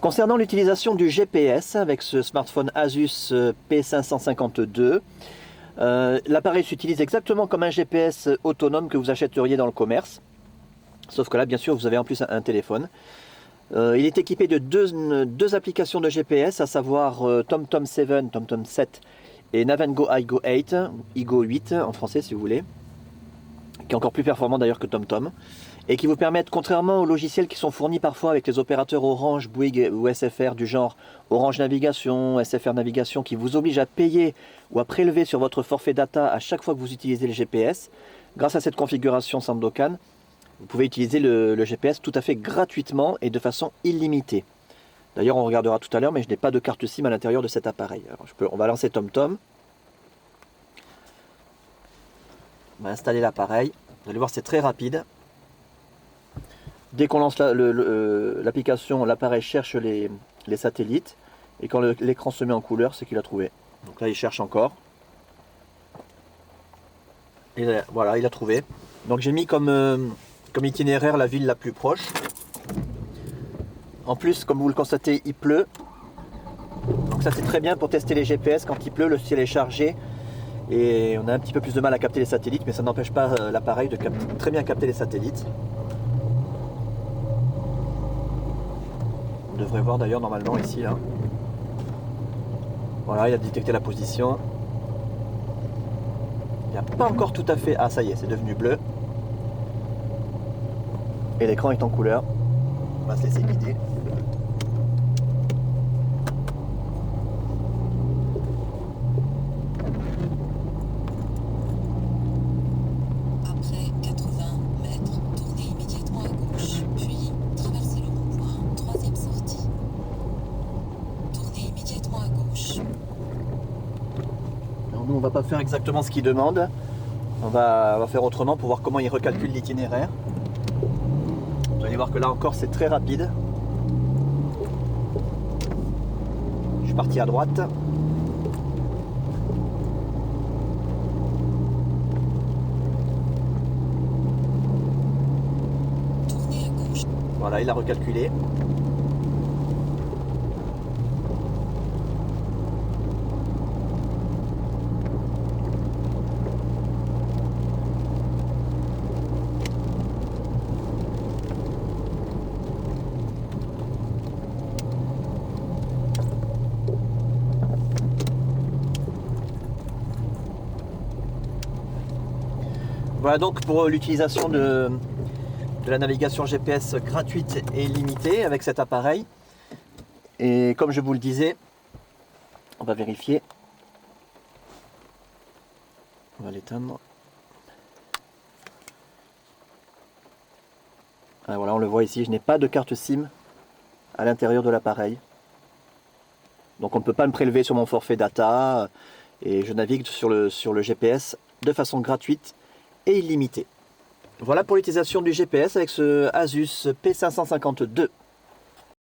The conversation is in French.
Concernant l'utilisation du GPS avec ce smartphone Asus P552, l'appareil s'utilise exactement comme un GPS autonome que vous achèteriez dans le commerce. Sauf que là, bien sûr, vous avez en plus un téléphone. Il est équipé de deux applications de GPS, à savoir TomTom 7, TomTom 7 et Navengo iGo 8, iGo 8 en français si vous voulez, qui est encore plus performant d'ailleurs que TomTom, et qui vous permettent, contrairement aux logiciels qui sont fournis parfois avec les opérateurs Orange, Bouygues ou SFR du genre Orange Navigation, SFR Navigation, qui vous obligent à payer ou à prélever sur votre forfait data à chaque fois que vous utilisez le GPS, grâce à cette configuration Sandokan, vous pouvez utiliser le GPS tout à fait gratuitement et de façon illimitée. D'ailleurs, on regardera tout à l'heure, mais je n'ai pas de carte SIM à l'intérieur de cet appareil. Alors, on va lancer TomTom. On va installer l'appareil. Vous allez voir, c'est très rapide. Dès qu'on lance l'application, l'appareil cherche les satellites. Et quand l'écran se met en couleur, c'est qu'il a trouvé. Donc là, il cherche encore. Et là, voilà, il a trouvé. Donc j'ai mis comme itinéraire la ville la plus proche. En plus, comme vous le constatez, il pleut. Donc ça, c'est très bien pour tester les GPS. Quand il pleut, le ciel est chargé. Et on a un petit peu plus de mal à capter les satellites. Mais ça n'empêche pas l'appareil de très bien capter les satellites. On devrait voir d'ailleurs normalement ici là. Voilà, il a détecté la position. Il n'y a pas encore tout à fait... Ah ça y est, c'est devenu bleu. Et l'écran est en couleur. On va se laisser guider. Après 80 mètres, tournez immédiatement à gauche, puis traversez le rond-point, troisième sortie. Tournez immédiatement à gauche. Alors nous, on va pas faire exactement ce qu'il demande. On va faire autrement pour voir comment il recalcule l'itinéraire. Vous allez voir que là encore, c'est très rapide. Je suis parti à droite. Tournez à gauche. Voilà, il a recalculé. Voilà donc pour l'utilisation de la navigation GPS gratuite et limitée avec cet appareil. Et comme je vous le disais, on va vérifier. On va l'éteindre. Ah, voilà, on le voit ici, je n'ai pas de carte SIM à l'intérieur de l'appareil. Donc on ne peut pas me prélever sur mon forfait data et je navigue sur le GPS de façon gratuite et illimitée. Voilà pour l'utilisation du GPS avec ce Asus P552.